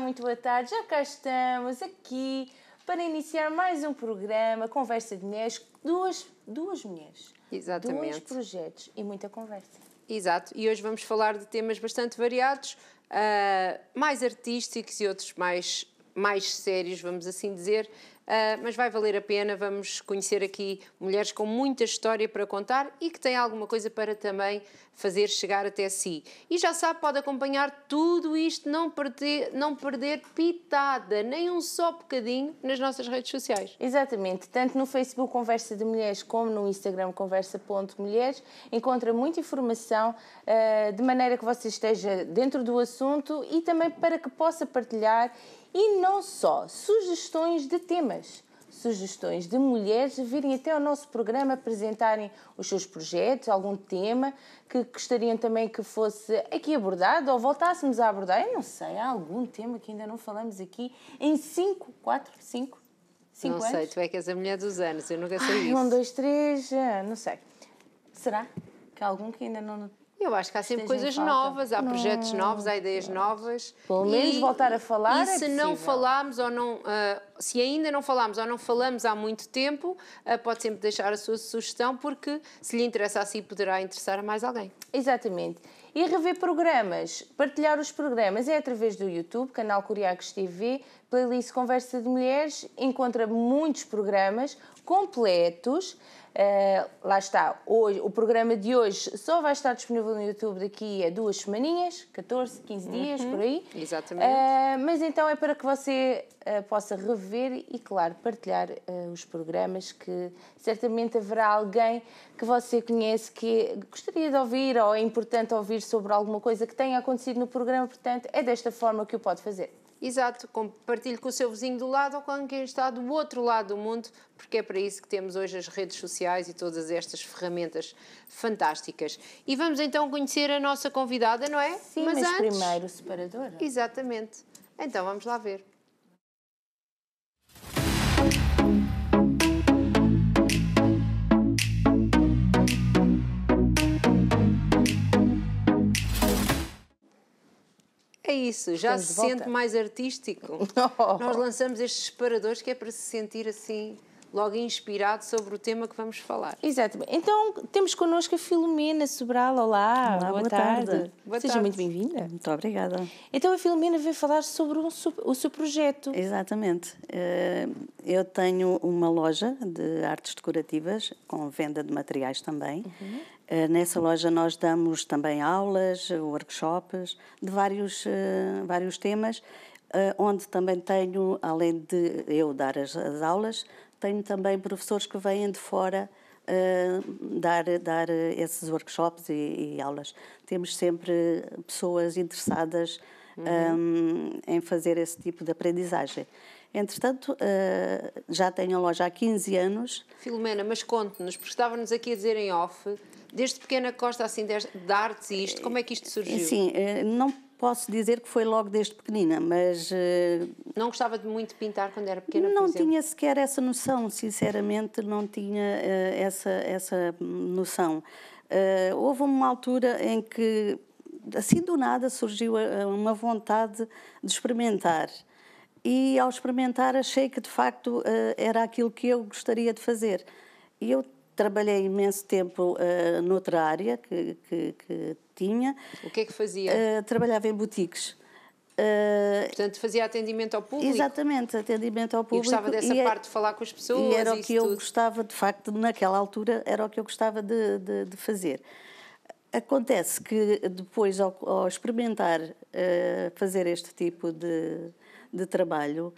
muito boa tarde. Já cá estamos aqui para iniciar mais um programa, Conversa de Mulheres, duas mulheres. Exatamente. 2 projetos e muita conversa. Exato, e hoje vamos falar de temas bastante variados, mais artísticos e outros mais sérios, vamos assim dizer, mas vai valer a pena. Vamos conhecer aqui mulheres com muita história para contar e que têm alguma coisa para também fazer chegar até si. E já sabe, pode acompanhar tudo isto, não perder pitada, nem um só bocadinho nas nossas redes sociais. Exatamente, tanto no Facebook Conversa de Mulheres como no Instagram Conversa.mulheres, encontra muita informação de maneira que você esteja dentro do assunto e também para que possa partilhar. E não só, sugestões de temas, sugestões de mulheres virem até ao nosso programa apresentarem os seus projetos, algum tema que gostariam também que fosse aqui abordado ou voltássemos a abordar. Eu não sei, há algum tema que ainda não falamos aqui em 5 anos? Não sei, tu é que és a mulher dos anos, eu nunca sei isso. 1, 2, 3, não sei. Será que há algum que ainda não... Eu acho que há sempre coisas novas, há projetos novos, há ideias novas. Pelo menos voltar a falar. E se não falámos ou não, se ainda não falámos ou não falamos há muito tempo, pode sempre deixar a sua sugestão, porque se lhe interessa assim, poderá interessar a mais alguém. Exatamente. E rever programas, partilhar os programas é através do YouTube, canal Curiacos TV, playlist Conversa de Mulheres, encontra muitos programas completos. Lá está, hoje, o programa de hoje só vai estar disponível no YouTube daqui a 2 semaninhas, 14, 15 dias, por aí. Exatamente. Mas então é para que você possa rever e, claro, partilhar os programas, que certamente haverá alguém que você conhece que gostaria de ouvir ou é importante ouvir sobre alguma coisa que tenha acontecido no programa, portanto, é desta forma que o pode fazer. Exato, compartilhe com o seu vizinho do lado ou com quem está do outro lado do mundo, porque é para isso que temos hoje as redes sociais e todas estas ferramentas fantásticas. E vamos então conhecer a nossa convidada, não é? Sim, mas antes... primeiro o separador. Exatamente. Então vamos lá ver. É isso, já se sente mais artístico. Nós lançamos estes separadores que é para se sentir assim, logo inspirado sobre o tema que vamos falar. Exatamente. Então, temos connosco a Filomena Sobral. Olá, boa tarde. Seja muito bem-vinda. Muito obrigada. Então, a Filomena veio falar sobre o seu projeto. Exatamente. Eu tenho uma loja de artes decorativas, com venda de materiais também. Nessa loja nós damos também aulas, workshops, de vários temas, onde também tenho, além de eu dar as aulas, tenho também professores que vêm de fora dar esses workshops e aulas. Temos sempre pessoas interessadas em fazer esse tipo de aprendizagem. Entretanto, já tenho a loja há 15 anos. Filomena, mas conte-nos, porque estava-nos aqui a dizer em off, desde pequena que gosta assim de artes e isto, como é que isto surgiu? Sim, não posso dizer que foi logo desde pequenina, mas... Não gostava de muito pintar quando era pequena, por Não exemplo? tinha sequer essa noção, sinceramente, não tinha essa noção. Houve uma altura em que, assim do nada, surgiu uma vontade de experimentar. E ao experimentar achei que de facto era aquilo que eu gostaria de fazer. E eu trabalhei imenso tempo noutra área que tinha. O que é que fazia? Trabalhava em boutiques. Portanto, fazia atendimento ao público? Exatamente, atendimento ao público. E gostava dessa parte de falar com as pessoas? E era o que eu tudo. gostava, de facto, naquela altura, era o que eu gostava de fazer. Acontece que depois, ao experimentar fazer este tipo de trabalho,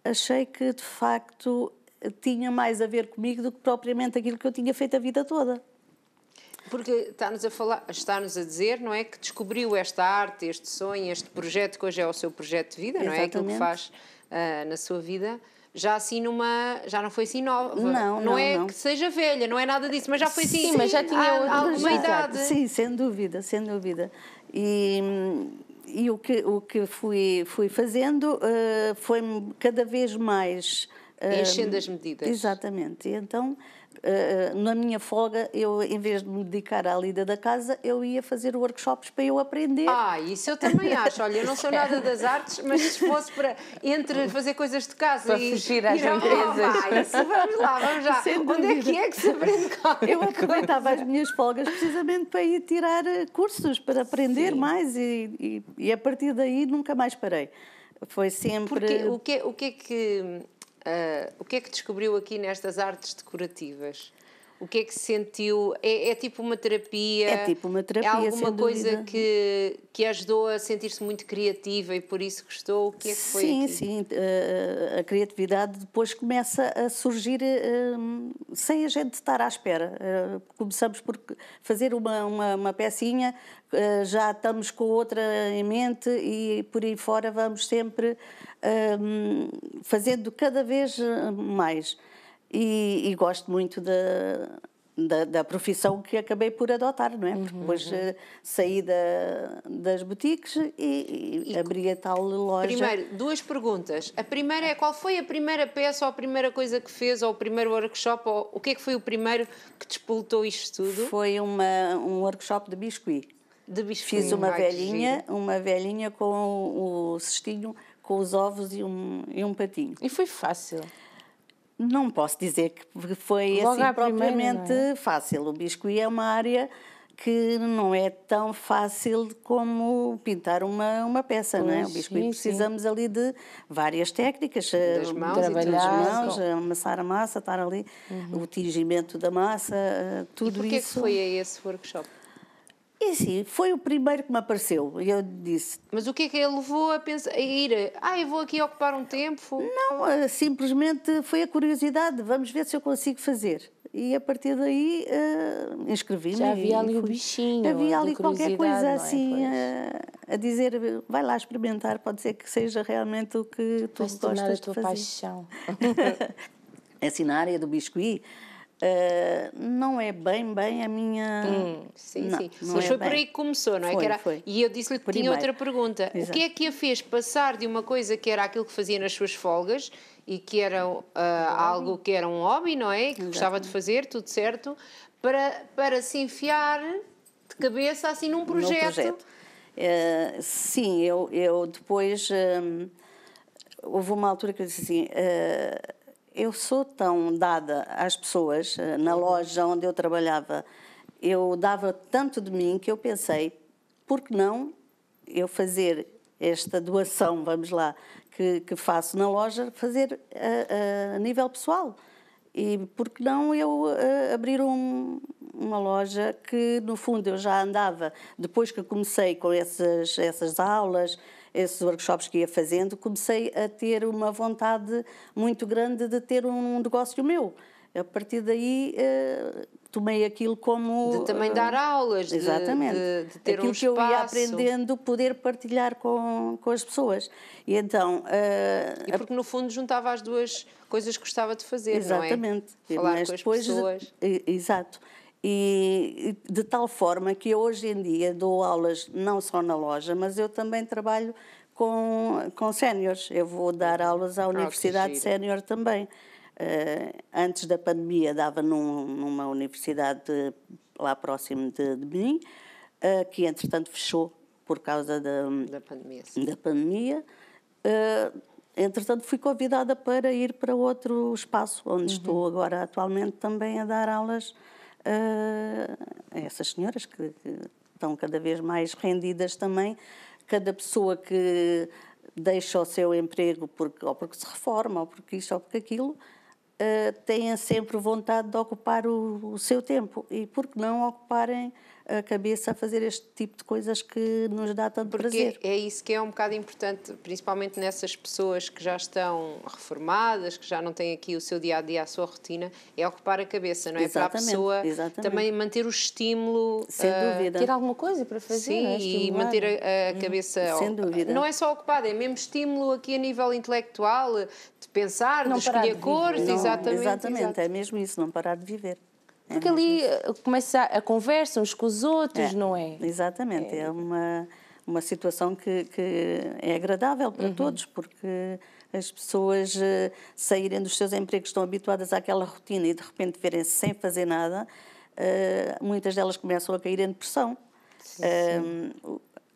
achei que, de facto, tinha mais a ver comigo do que propriamente aquilo que eu tinha feito a vida toda. Porque está-nos a dizer, não é, que descobriu esta arte, este sonho, este projeto que hoje é o seu projeto de vida, Exatamente. Não é? Aquilo que faz na sua vida, já não foi assim nova. Não é que seja velha, não é nada disso, mas já foi assim. Sim, mas já tinha alguma idade. Sim, sem dúvida, sem dúvida. E o que fui fazendo foi cada vez mais... Enchendo as medidas. Exatamente. E então na minha folga, eu, em vez de me dedicar à lida da casa, eu ia fazer workshops para eu aprender. Isso eu também acho. Olha, eu não sou nada das artes, mas se fosse para entre fazer coisas de casa para fugir às empresas. Isso, vamos lá. Onde é que se aprende qualquer Eu aproveitava as minhas folgas precisamente para ir tirar cursos, para aprender mais e a partir daí nunca mais parei. Foi sempre... Porque o que é que descobriu aqui nestas artes decorativas? O que é que sentiu? É tipo uma terapia? É tipo uma terapia, é alguma coisa dúvida. que ajudou a sentir-se muito criativa e por isso gostou? O que é que foi sim, aqui? Sim. A criatividade depois começa a surgir sem a gente estar à espera. Começamos por fazer uma pecinha, já estamos com outra em mente e por aí fora vamos sempre fazendo cada vez mais. E gosto muito da profissão que acabei por adotar, não é? Porque depois saí das boutiques e abri a tal loja. Primeiro, 2 perguntas. A primeira é qual foi a primeira peça ou a primeira coisa que fez ou o primeiro workshop ou o que é que foi o primeiro que despoltou isto tudo? Foi um workshop de biscuit. Fiz uma velhinha com o cestinho, com os ovos e um patinho. E foi fácil? Não posso dizer que foi logo assim propriamente primeira, fácil. O biscuit é uma área que não é tão fácil como pintar uma peça, não é? O biscuit precisamos ali de várias técnicas. Das mãos, trabalhar, amassar a massa, estar ali, o tingimento da massa, tudo isso. E porquê isso. que foi a esse workshop? E sim, foi o primeiro que me apareceu. E eu disse... Mas o que é que ele levou a pensar, a ir? Eu vou aqui ocupar um tempo? Não, simplesmente foi a curiosidade. Vamos ver se eu consigo fazer. E a partir daí inscrevi-me. Já havia ali o bichinho. Havia ali qualquer coisa assim a dizer, vai lá experimentar, pode ser que seja realmente o que tu gostas de fazer. Paixão. Assim, na área do biscuit, não é bem a minha... Sim. Não Mas é foi bem. por aí que começou, não é? Foi. E eu disse-lhe que tinha outra pergunta. Exato. O que é que a fez passar de uma coisa que era aquilo que fazia nas suas folgas e que era algo que era um hobby, não é? Que gostava de fazer, tudo certo, para se enfiar de cabeça assim num projeto? Sim, eu depois... houve uma altura que eu disse assim... eu sou tão dada às pessoas, na loja onde eu trabalhava, eu dava tanto de mim que eu pensei, por que não eu fazer esta doação, vamos lá, que faço na loja, fazer a nível pessoal? E por que não eu abrir uma loja que, no fundo, eu já andava, depois que comecei com essas aulas, esses workshops que ia fazendo, comecei a ter uma vontade muito grande de ter um negócio meu. A partir daí, tomei aquilo como... De também dar aulas, exatamente, de ter aquilo um que eu ia espaço. aprendendo, poder partilhar com as pessoas. E então... e porque, no fundo, juntava as duas coisas que gostava de fazer, exatamente. não é? Falar Mas com as depois, pessoas. Exato. E de tal forma que hoje em dia dou aulas não só na loja, mas eu também trabalho com séniores. Eu vou dar aulas à Universidade Sénior também. Antes da pandemia dava numa universidade lá próximo de mim, que entretanto fechou por causa da pandemia. Entretanto fui convidada para ir para outro espaço, onde estou agora atualmente também a dar aulas a essas senhoras que estão cada vez mais rendidas também. Cada pessoa que deixa o seu emprego ou porque se reforma, ou porque isto ou porque aquilo, têm sempre vontade de ocupar o seu tempo. E por que não ocuparem a cabeça a fazer este tipo de coisas que nos dá tanto prazer? Porque é isso que é um bocado importante, principalmente nessas pessoas que já estão reformadas, que já não têm aqui o seu dia-a-dia, a sua rotina, é ocupar a cabeça, não é? Exatamente, para a pessoa também manter o estímulo... Sem dúvida. Ter alguma coisa para fazer, sim, e manter a cabeça... Sem dúvida. Não é só ocupada, é mesmo estímulo aqui a nível intelectual, de pensar, de escolher cores, exatamente, é mesmo isso, não parar de viver. Porque ali começa a conversa uns com os outros, não é? Exatamente, é uma situação que é agradável para todos, porque as pessoas saírem dos seus empregos, estão habituadas àquela rotina e de repente verem-se sem fazer nada, muitas delas começam a cair em depressão.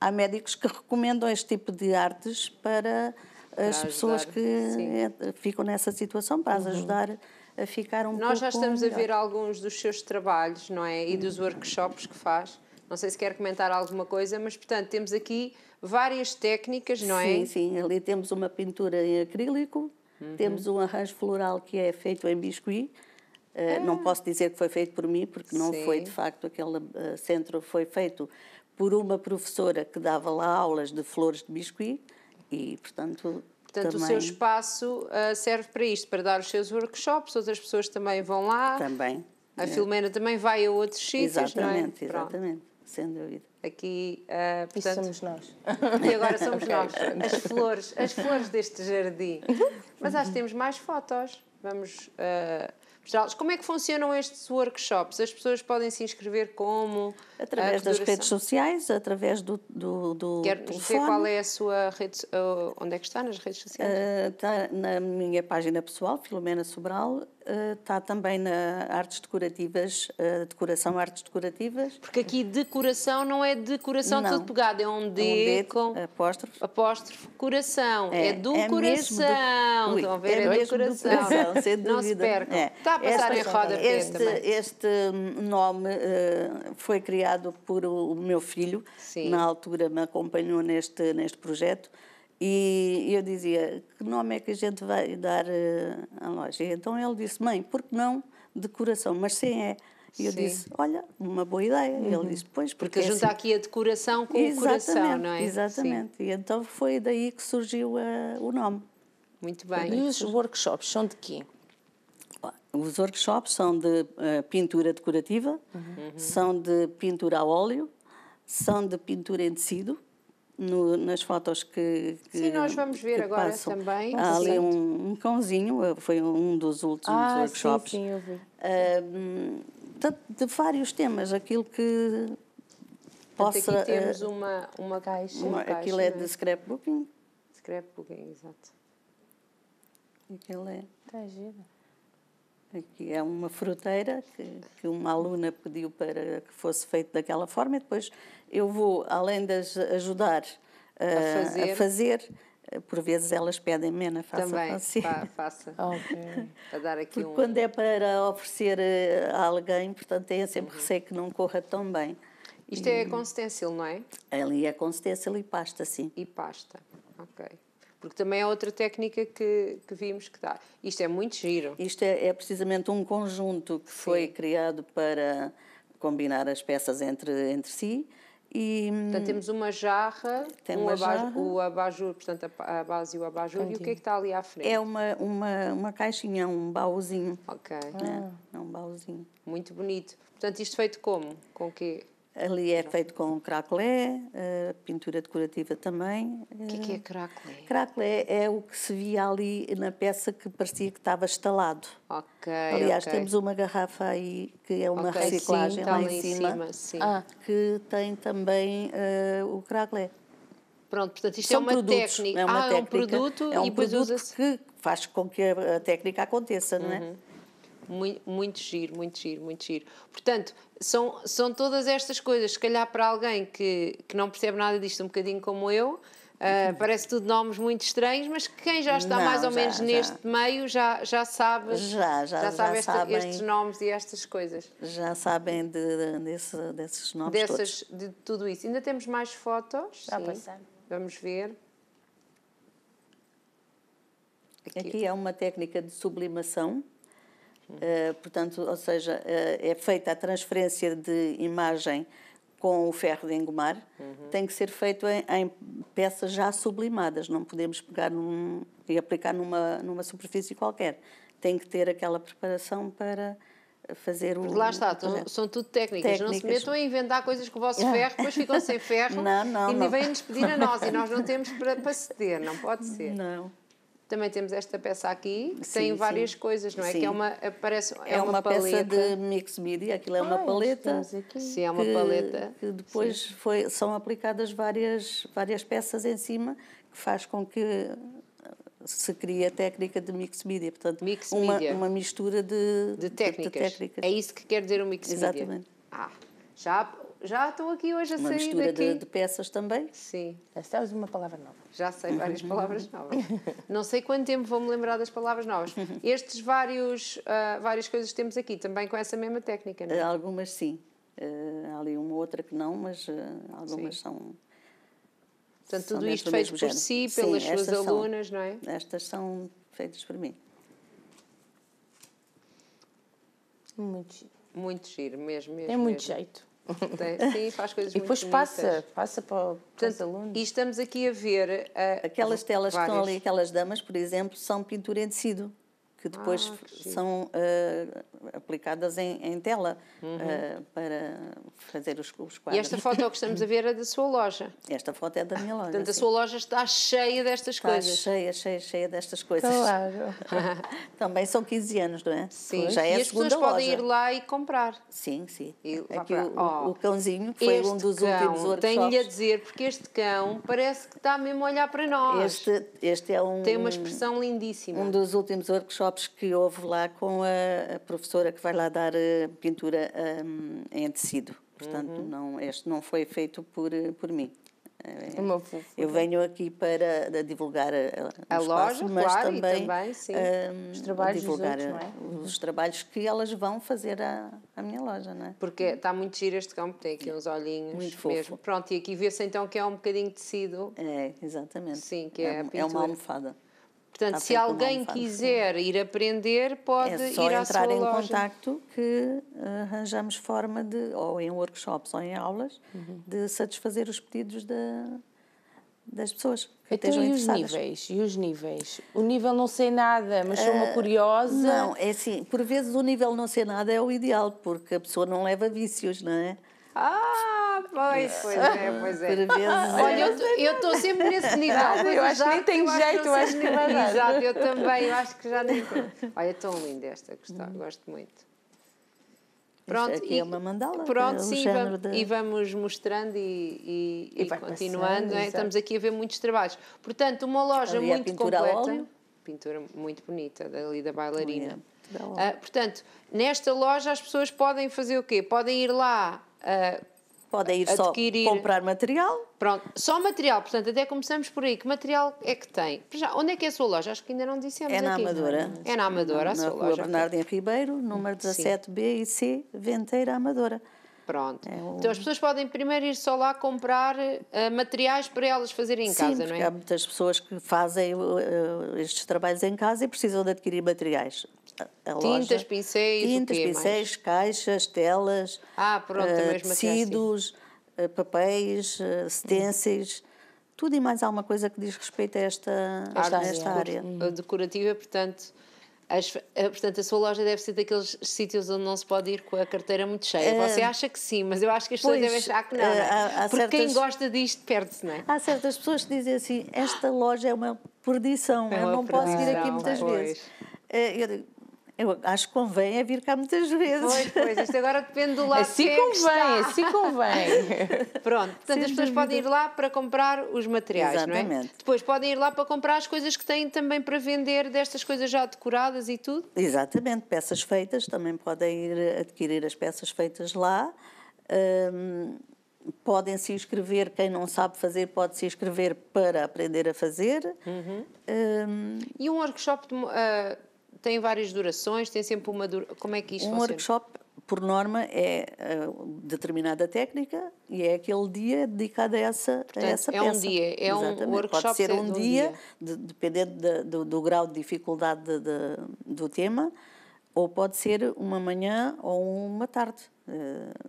Há médicos que recomendam este tipo de artes para as pessoas que ficam nessa situação, para as ajudar a ficar um pouco Nós já estamos melhor. a ver alguns dos seus trabalhos, não é? E dos workshops que faz. Não sei se quer comentar alguma coisa, mas, portanto, temos aqui várias técnicas, não é? Sim, ali temos uma pintura em acrílico, temos um arranjo floral que é feito em biscuit. Não posso dizer que foi feito por mim, porque não foi, de facto, aquele centro foi feito por uma professora que dava lá aulas de flores de biscuit e, portanto também... o seu espaço serve para isto, para dar os seus workshops, outras pessoas também vão lá. Também. A Filomena também vai a outros sítios, não é? Exatamente, sem dúvida. Aqui, portanto... Isso somos nós. E agora somos nós, as flores deste jardim. Mas acho que temos mais fotos. Vamos mostrá-los. Como é que funcionam estes workshops? As pessoas podem se inscrever como? Através das redes sociais, através do telefone. Sei qual é a sua rede, onde é que está nas redes sociais? Está na minha página pessoal, Filomena Sobral, está também na Artes Decorativas, Decoração Artes Decorativas. Porque aqui decoração não é decoração tudo pegado, é um D com apóstrofe, coração, é do coração. Estão a ver? É do coração. Sem dúvida. Não se percam. Está a passar em rodapé também. Este nome foi criado por o meu filho, na altura me acompanhou neste projeto, e eu dizia, que nome é que a gente vai dar à loja? E então ele disse, mãe, por que não decoração? Mas sem é. E eu disse, olha, uma boa ideia. E ele disse, pois, porque junta aqui a decoração com o coração, não é? Exatamente. E então foi daí que surgiu o nome. Muito bem. E os workshops são de quê? Os workshops são de pintura decorativa, são de pintura a óleo, são de pintura em tecido, nas fotos que sim, nós vamos ver agora passam. Também. Há ali um cãozinho, foi um dos últimos workshops. Sim, eu vi. De vários temas, aquilo que possa... Aqui temos uma caixa. Aquilo é de scrapbooking. Scrapbooking, exato. Aquilo é... Está giro. Aqui é uma fruteira que uma aluna pediu para que fosse feito daquela forma e depois eu vou, além de as ajudar a fazer, por vezes elas pedem, Mena, faça também, você. Faça. Okay. Para dar aqui quando é para oferecer a alguém, portanto, tem sempre receio que não corra tão bem. Isto é com stencil, não é? Ali é com stencil e pasta, sim. E pasta, ok. Porque também é outra técnica que vimos que dá. Isto é muito giro. Isto é precisamente um conjunto que foi criado para combinar as peças entre si. E, portanto, temos uma jarra, o abajur, portanto, a base e o abajur. E o que é que está ali à frente? É uma caixinha, um baúzinho. Ok. É um baúzinho. Muito bonito. Portanto, isto feito como? Com o quê? Ali é feito com craquelé, pintura decorativa também. O que é craquelé? Craquelé é o que se via ali na peça que parecia que estava estalado. Ok. Aliás, temos uma garrafa aí que é uma reciclagem lá em cima que tem também o craquelé. Pronto, portanto, isto é uma técnica. É um produto e depois usa-se. Que faz com que a técnica aconteça, não é? Muito giro, muito giro, muito giro. Portanto, são todas estas coisas, se calhar para alguém que não percebe nada disto, um bocadinho como eu, parece tudo nomes muito estranhos, mas quem já está mais ou menos neste meio já sabe, sabem estes nomes e estas coisas. Já sabem desses nomes todos. De tudo isso. Ainda temos mais fotos. Está a passar. Vamos ver. Aqui é uma técnica de sublimação. Portanto, ou seja, é feita a transferência de imagem com o ferro de engomar, tem que ser feito em peças já sublimadas, não podemos pegar e aplicar numa superfície qualquer. Tem que ter aquela preparação para fazer o... Porque lá está, são tudo técnicas. Não se metam a inventar coisas com o vosso ferro, depois ficam sem ferro e vêm-nos pedir a nós, e nós não temos para ceder, não pode ser. Não. Também temos esta peça aqui, que Sim, tem várias sim. coisas, não é? Sim. Que parece, É uma peça paleta. de mix media, aquilo é uma paleta temos aqui. Sim, é uma paleta. que depois são aplicadas várias peças em cima, que faz com que se crie a técnica de mix media. Portanto, Mix media. uma mistura De técnicas. É isso que quer dizer o mix media. Exatamente. Já estou aqui hoje a Uma sair mistura daqui. de peças também. Sim, Sabes uma palavra nova. já sei várias palavras novas. Não sei quanto tempo vou-me lembrar das palavras novas. Estes várias coisas que temos aqui, também com essa mesma técnica, não é? Algumas sim. Há ali uma outra que não, mas algumas Sim. são. Portanto, são tudo dentro isto do feito mesmo por género. si, Sim, pelas suas estas são. alunas, não é? Estas são feitas por mim. Muito giro. Muito giro, mesmo. Tem muito mesmo. jeito. Sim, faz coisas E muito depois bonitas. passa para os alunos. E estamos aqui a ver... Aquelas telas que estão várias. ali, aquelas damas, por exemplo, são pintura em tecido, que depois que giro. são aplicadas em tela para fazer os quadros. E esta foto que estamos a ver é da sua loja. Esta foto é da minha loja. Portanto, a sim. sua loja está cheia destas Está coisas. cheia destas coisas. Claro. Também são 15 anos, não é? Sim. Já é E a as segunda pessoas loja. podem ir lá e comprar. Sim, sim. E lá Aqui para- o cãozinho, que foi um dos últimos workshops. Tenho-lhe a dizer, porque este cão parece que está mesmo a olhar para nós. Este é Tem uma expressão lindíssima. um dos últimos workshops que houve lá com a professora que vai lá dar pintura em tecido. Portanto, este não foi feito por mim. É uma fofa. Eu venho aqui para divulgar A o loja, espaço, mas claro, também, e também, sim. Os trabalhos dos divulgar outros, não é? os trabalhos que elas vão fazer à minha loja, não é? Porque está muito giro este cão, tem aqui uns olhinhos Muito fofo. mesmo. Pronto, e aqui vê-se então que é um bocadinho de tecido. É, exatamente. Sim, que é a é uma pintura. almofada. Portanto, Está se feito uma alguém almofada. quiser ir aprender, pode É só ir à entrar sua em loja. contacto que arranjamos forma de, ou em workshops ou em aulas, de satisfazer os pedidos das pessoas que Então, estejam e os interessadas. níveis? E os níveis? O nível não sei nada, mas sou uma curiosa. Não, é assim, por vezes o nível não ser nada é o ideal, porque a pessoa não leva vícios, não é? Pois é. Por vezes Olha, eu estou sempre nesse nível. Eu acho que nem tem jeito, eu acho que nem vai dar. Exato, eu também, eu acho que já nem tem. Olha, é tão linda esta, gosto muito. Pronto, aqui é uma mandala. Pronto, é o sim, género e vamos mostrando e vai continuando. passando, Não é? exato. Estamos aqui a ver muitos trabalhos. Portanto, uma loja Ali é muito pintura a completa. óleo. Pintura muito bonita, dali da bailarina. pintura a óleo. Portanto, nesta loja as pessoas podem fazer o quê? Podem ir lá. Podem ir adquirir- só comprar material. Pronto, só material, portanto, até começamos por aí. Que material é que tem? Já, onde é que é a sua loja? Acho que ainda não dissemos É na aqui. Amadora. É na Amadora, a Na sua rua loja. Bernardino Ribeiro, número 17B e C, Venteira Amadora. Pronto. Então as pessoas podem primeiro ir só lá comprar materiais para elas fazerem em casa, Sim, não porque é? há muitas pessoas que fazem estes trabalhos em casa e precisam de adquirir materiais. A Tintas, loja, pincéis, tintas, o quê pincéis, caixas, telas, Pronto, a mesma que é assim. tecidos, papéis, stencils, tudo e mais alguma coisa que diz respeito a esta área. A decorativa, portanto, portanto, a sua loja deve ser daqueles sítios onde não se pode ir com a carteira muito cheia. Você acha que sim, mas eu acho que as pessoas pois, devem achar que não, não é? há Porque quem certas- gosta disto perde-se, não é? Há certas pessoas que dizem assim, esta loja é uma perdição, eu uma não posso vir aqui perdição, muitas pois. vezes. Eu digo, eu acho que convém é vir cá muitas vezes. Pois, isto agora depende do lado Assim que é que convém, está. assim convém. Pronto, portanto as pessoas podem ir lá para comprar os materiais, não é? Exatamente. Depois podem ir lá para comprar as coisas que têm também para vender, destas coisas já decoradas e tudo. Exatamente, peças feitas, também podem ir adquirir as peças feitas lá. Podem se inscrever, quem não sabe fazer pode se inscrever para aprender a fazer. E um workshop tem várias durações, tem sempre uma duração. Como é que isto Um funciona? workshop, por norma, é determinada técnica e é aquele dia dedicado a essa peça. é um dia, é um Exatamente. workshop Pode ser de um um dia, dia. dependendo do grau de dificuldade do tema, ou pode ser uma manhã ou uma tarde.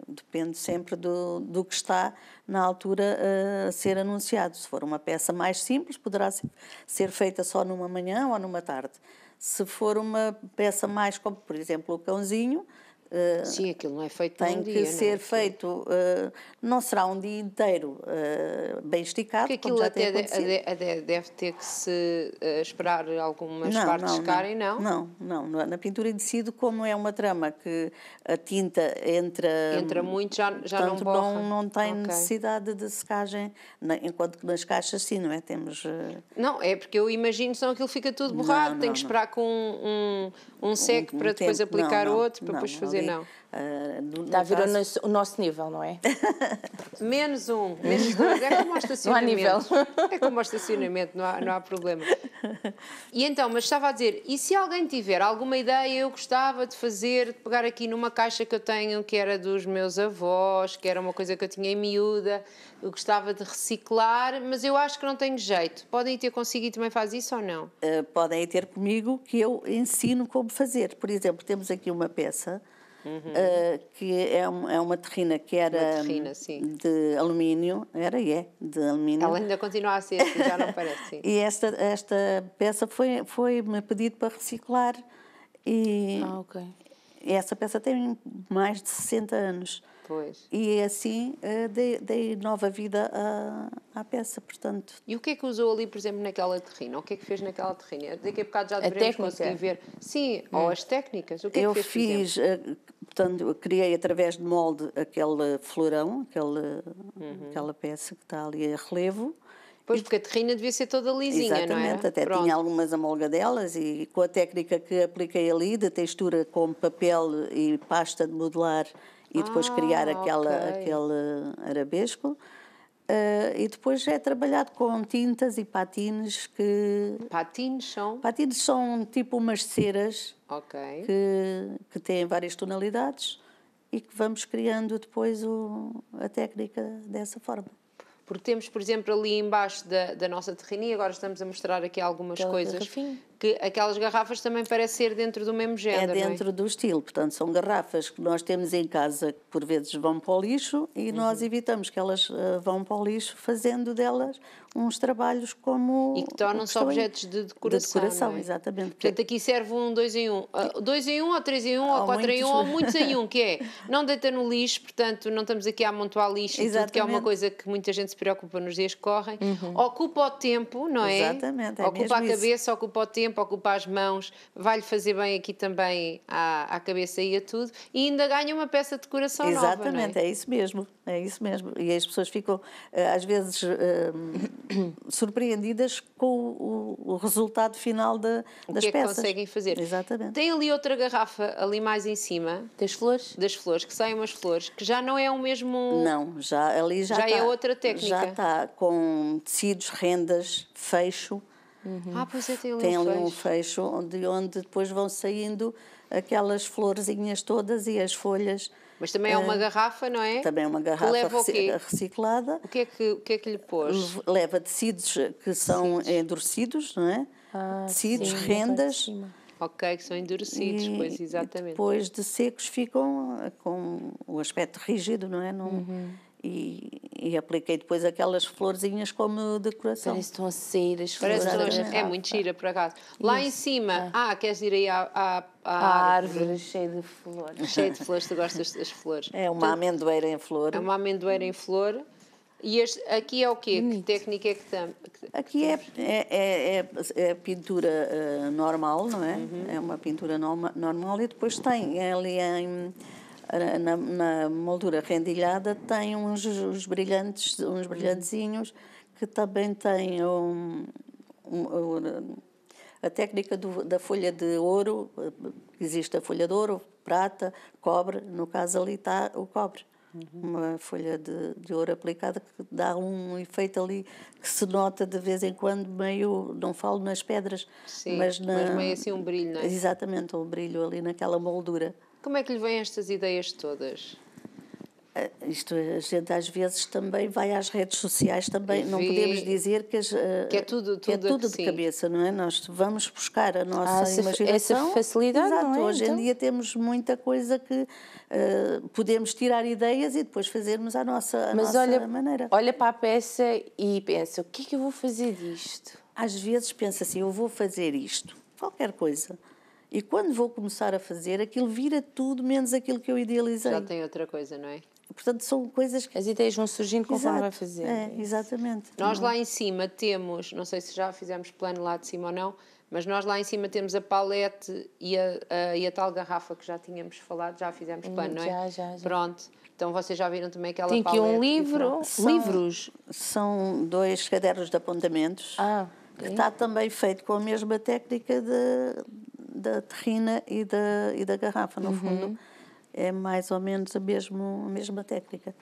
Depende sempre do que está na altura a ser anunciado. Se for uma peça mais simples, poderá ser feita só numa manhã ou numa tarde. Se for uma peça mais, como por exemplo o cãozinho, Sim, aquilo não é feito tem num dia, que não é? ser feito, não será um dia inteiro bem esticado, Porque como aquilo já tem até acontecido. deve ter que se esperar algumas Não, partes não, secarem, não? não. Na pintura em tecido, como é uma trama que a tinta entra, Entra muito, já não portanto, borra. não tem Ok. necessidade de secagem, enquanto que nas caixas sim, não é? Temos... Não, é porque eu imagino, senão aquilo fica tudo borrado, tem que não. esperar com um seco para depois tempo, aplicar outro, para depois fazer, ali, não. no Está a ver caso, o nosso nível, não é? Menos um, menos dois, é como ao estacionamento. nível. É como ao estacionamento, não há problema. E então, mas estava a dizer, e se alguém tiver alguma ideia, eu gostava de fazer, de pegar aqui numa caixa que eu tenho, que era dos meus avós, que era uma coisa que eu tinha em miúda, eu gostava de reciclar, mas eu acho que não tenho jeito. Podem ter consigo e também faz isso ou não? podem ir ter comigo que eu ensino como fazer. Por exemplo, temos aqui uma peça que é uma terrina que era Uma terrina, sim. de alumínio, de alumínio. Ela ainda continua a ser, já não parece, sim. E esta peça foi-me pedido para reciclar e Ok. essa peça tem mais de 60 anos. Pois. E assim dei nova vida à peça, portanto. E o que é que usou ali, por exemplo, naquela terrina? O que é que fez naquela terrina? Daqui a bocado já A devemos técnica. conseguir ver. Sim, ou as técnicas. O que é Eu que fez, por exemplo? fiz, portanto, eu criei através de molde aquele florão, aquela peça que está ali a relevo. Pois, porque a terrina devia ser toda lisinha, não Exatamente, era? até Pronto. tinha algumas amolgadelas e com a técnica que apliquei ali, de textura com papel e pasta de modelar e depois criar aquele arabesco. E depois é trabalhado com tintas e patines que... Patins são? Patines são tipo umas ceras Ok. que têm várias tonalidades e que vamos criando depois a técnica dessa forma. Porque temos, por exemplo, ali embaixo da nossa terrina, e agora estamos a mostrar aqui algumas Aquela coisas, garrafinha. que aquelas garrafas também parecem ser dentro do mesmo género, É dentro do estilo, portanto, são garrafas que nós temos em casa que por vezes vão para o lixo e nós evitamos que elas vão para o lixo, fazendo delas uns trabalhos como... E que tornam-se objetos de decoração, não é? Exatamente. Portanto, aqui serve um 2 em 1. 2 em 1, ou 3 em 1, ou 4 em 1, muitos. ou muitos em 1, que é, não deita no lixo, portanto, não estamos aqui a amontoar lixo e tudo, que é uma Exatamente. coisa que muita gente se preocupa nos dias que correm. Ocupa o tempo, não é? Exatamente, é Ocupa a mesmo cabeça, ocupa o tempo, ocupa as mãos, vai-lhe fazer bem aqui também à cabeça e a tudo, e ainda ganha uma peça de decoração nova, Exatamente, não é? é isso mesmo, é isso mesmo. E as pessoas ficam, às vezes, surpreendidas com o resultado final das O que é que peças. conseguem fazer? Exatamente. Tem ali outra garrafa, ali mais em cima, Das flores? das flores, que saem umas flores, que já não é o mesmo... Não, ali já Já é está, outra técnica. Já está com tecidos, rendas, fecho. Pois é, tem ali Tem um ali um fecho. fecho onde depois vão saindo aquelas florzinhas todas e as folhas. Mas também é uma garrafa, não é? Também é uma Que garrafa leva o quê? reciclada. O que é que lhe pôs? Leva tecidos que são endurecidos, não é? Tecidos, sim, na parte de rendas. cima. Ok, que são endurecidos, pois, E exatamente. depois de secos ficam com o aspecto rígido, não é? E apliquei depois aquelas florzinhas como decoração. Parece que estão a sair as flores. Parece da que é garrafa. muito gira, por acaso. Lá em cima, queres ir aí à A árvore cheia de flores. cheia de flores, tu gostas das flores. É uma amendoeira em flor. É uma amendoeira em flor. E aqui é o quê? Que técnica é que tem? Aqui é pintura normal, não é? É uma pintura normal e depois tem ali na moldura rendilhada tem uns brilhantezinhos que também têm a técnica da folha de ouro. Existe a folha de ouro, prata, cobre, no caso ali está o cobre. Uma folha de ouro aplicada que dá um efeito ali que se nota de vez em quando, meio, não falo nas pedras, Sim, mas meio assim um brilho, não é? Exatamente, um brilho ali naquela moldura. Como é que lhe vêm estas ideias todas? Isto, a gente às vezes também vai às redes sociais também, não Vê- podemos dizer que é tudo de sim. cabeça, não é? Nós vamos buscar a nossa imaginação. essa facilidade, Exato, não é? hoje Então? em dia temos muita coisa que podemos tirar ideias e depois fazermos a nossa maneira. Olha para a peça e pensa, o que é que eu vou fazer disto? Às vezes pensa assim, eu vou fazer isto, qualquer coisa, E quando vou começar a fazer, aquilo vira tudo menos aquilo que eu idealizei. Já tem outra coisa, não é? Portanto, são coisas que... As ideias vão surgindo conforme Exato, vai fazer. exatamente. Nós lá em cima temos, não sei se já fizemos plano lá de cima ou não, mas nós lá em cima temos a palete e a tal garrafa que já tínhamos falado, já fizemos plano, não é? Já. Pronto. Então vocês já viram também aquela Tem aqui palete. um livro. Livros. São 2 cadernos de apontamentos. Que está também feito com a mesma técnica da terrina e da garrafa, no fundo. É mais ou menos a mesma técnica.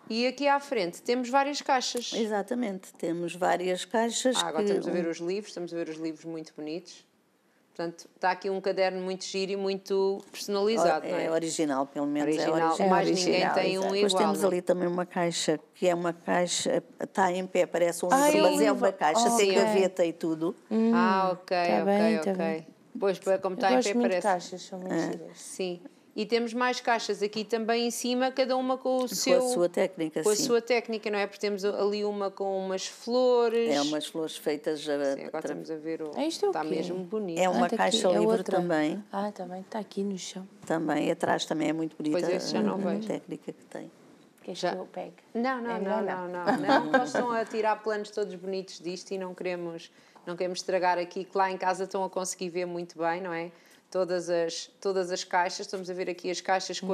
E aqui à frente temos várias caixas. Exatamente, temos várias caixas. Agora estamos a ver os livros, estamos a ver os livros muito bonitos. Portanto, está aqui um caderno muito giro e muito personalizado, não é? É original, pelo menos. Original. É Mais original. ninguém tem um igual. Depois temos não? ali também uma caixa, que é uma caixa, está em pé, parece um Ah, livro, é um mas é livro. uma caixa, Oh, tem ok. gaveta e tudo. Ok. bem. Pois, como está Eu em gosto pé, muito de parece. caixas, são muito giras. Sim. E temos mais caixas aqui também em cima, cada uma com o seu... Com a sua técnica, Com a sim. sua técnica, não é? Porque temos ali uma com umas flores. É umas flores feitas... Sim, agora estamos a ver o... Isto é o Está quê? mesmo bonito. É uma tá caixa aqui, é livre outra. também. Também está aqui no chão. Também, atrás também é muito bonita Pois esse já não a vejo. técnica que tem. Queres Já. que eu pegue? Não, É melhor não. Nós estão a tirar planos todos bonitos disto e não queremos estragar aqui, que lá em casa estão a conseguir ver muito bem, não é? Todas as caixas, estamos a ver aqui as caixas com,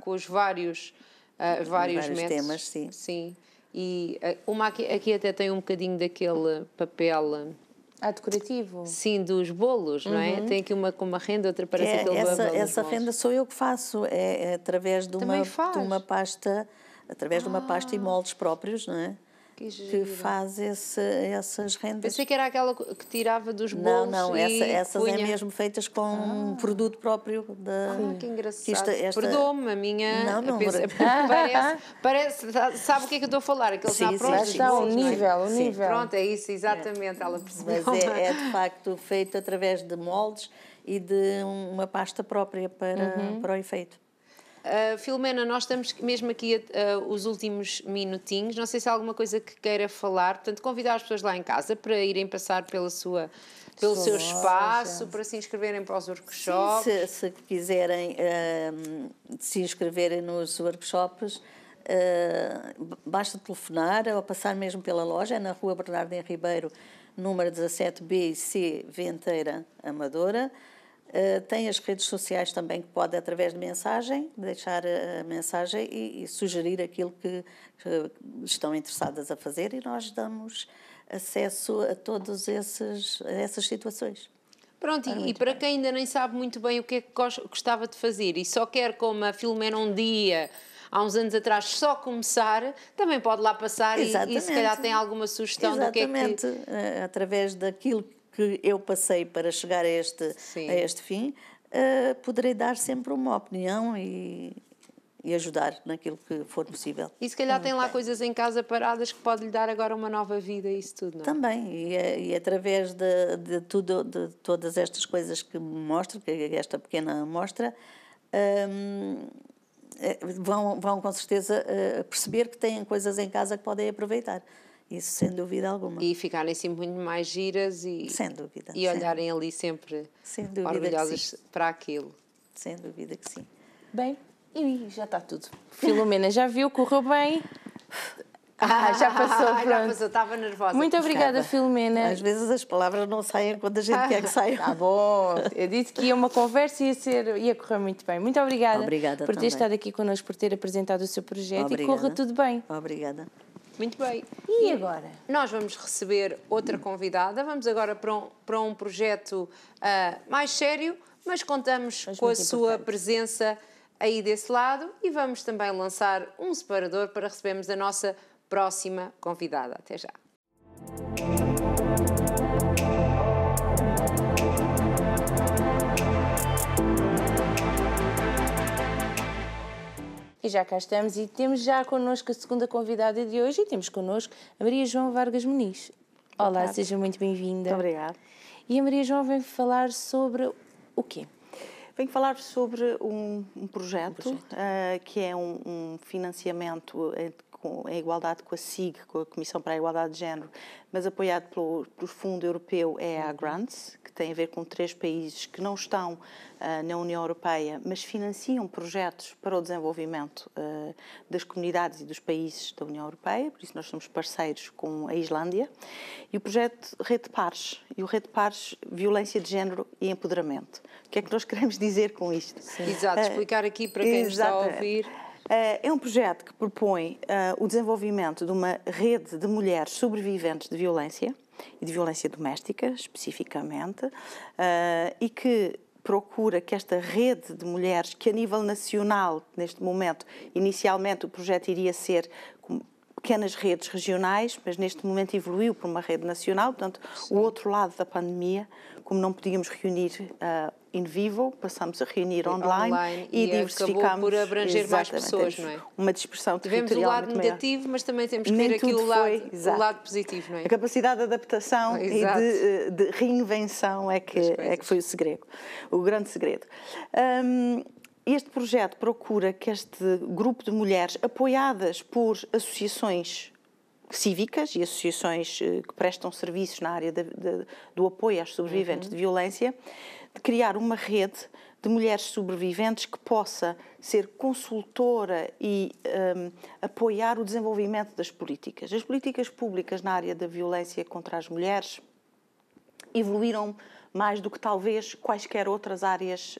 com os vários métodos. temas, sim. Sim. E uma aqui até tem um bocadinho daquele papel, Decorativo? sim, dos bolos, não é? Tem aqui uma com uma renda, outra parece aquele babel dos essa bolos. renda sou eu que faço, é através de Também uma, faz? de uma pasta, através de uma pasta e moldes próprios, não é? Que Que giro. faz essas rendas. Pensei que era aquela que tirava dos bolos Não, e essas punha. é mesmo feitas com um produto próprio da... Que engraçado. que Perdoa-me, a minha... Não, parece... Sabe o que é que eu estou a falar? Aqueles Sim, sim, prontos, sim, Está bolos, um não é? nível, um Sim. nível. Pronto, é isso, exatamente. Ela percebeu. Mas é de facto feito através de moldes e de uma pasta própria para o efeito. Filomena, nós estamos mesmo aqui os últimos minutinhos. Não sei se há alguma coisa que queira falar. Portanto, convidar as pessoas lá em casa para irem passar pelo seu espaço, para se inscreverem para os workshops. Se quiserem se inscreverem nos workshops, basta telefonar ou passar mesmo pela loja. É na Rua Bernardo em Ribeiro, número 17B e C, Venteira, Amadora. Tem as redes sociais também, que pode, através de mensagem, deixar a mensagem e sugerir aquilo que estão interessadas a fazer, e nós damos acesso a todas essas situações. Pronto, e para quem ainda nem sabe muito bem o que é que gostava de fazer e só quer, como a Filomena um dia, há uns anos atrás, só começar, também pode lá passar e se calhar tem alguma sugestão do que é que... Exatamente, através daquilo que eu passei para chegar a este fim, poderei dar sempre uma opinião e ajudar naquilo que for possível. E se calhar tem lá coisas em casa paradas que pode lhe dar agora uma nova vida e isso tudo, não é? Também, e através de todas estas coisas que me mostro, que é esta pequena amostra, vão com certeza perceber que têm coisas em casa que podem aproveitar. Isso sem dúvida alguma. E ficarem assim muito mais giras e, sem dúvida, e olharem ali sempre orgulhosas para aquilo. Sem dúvida que sim. Bem, e já está tudo. Filomena, já viu, correu bem. Já passou, pronto. Já passou, estava nervosa. Muito obrigada, Filomena. Às vezes as palavras não saem quando a gente quer que saiam. Tá bom, eu disse que ia uma conversa e ia correr muito bem. Muito obrigada, por ter também. estado aqui connosco, por ter apresentado o seu projeto. Obrigada. E corra tudo bem. Obrigada. Muito bem. E agora? Nós vamos receber outra convidada. Vamos agora para um projeto mais sério, mas contamos com a sua presença aí desse lado e vamos também lançar um separador para recebermos a nossa próxima convidada. Até já. E já cá estamos e temos já connosco a segunda convidada de hoje e temos connosco a Maria João Vargas Muniz. Olá, seja muito bem-vinda. Muito obrigada. E a Maria João vem falar sobre o quê? Venho falar sobre um projeto que é um financiamento em igualdade com a SIG, com a Comissão para a Igualdade de Género, mas apoiado pelo Fundo Europeu EA Grants, que tem a ver com 3 países que não estão na União Europeia, mas financiam projetos para o desenvolvimento das comunidades e dos países da União Europeia, por isso nós somos parceiros com a Islândia, e o projeto Rede Pares, e o Rede Pares Violência de Género e Empoderamento. O que é que nós queremos dizer com isto? Exato, explicar aqui para quem nos está a ouvir. É um projeto que propõe o desenvolvimento de uma rede de mulheres sobreviventes de violência, e de violência doméstica, especificamente, e que procura que esta rede de mulheres, que a nível nacional, neste momento, inicialmente o projeto iria ser pequenas redes regionais, mas neste momento evoluiu para uma rede nacional, portanto, o outro lado da pandemia, como não podíamos reunir in vivo, passamos a reunir online e diversificamos. Acabou por abranger mais pessoas, não é? Uma dispersão tivemos territorial o lado muito negativo, maior. Mas também temos que ver aqui o lado positivo, não é? A capacidade de adaptação e de reinvenção é que foi o segredo, o grande segredo. Este projeto procura que este grupo de mulheres, apoiadas por associações cívicas e associações que prestam serviços na área do apoio às sobreviventes de violência, de criar uma rede de mulheres sobreviventes que possa ser consultora e apoiar o desenvolvimento das políticas. As políticas públicas na área da violência contra as mulheres evoluíram mais do que talvez quaisquer outras áreas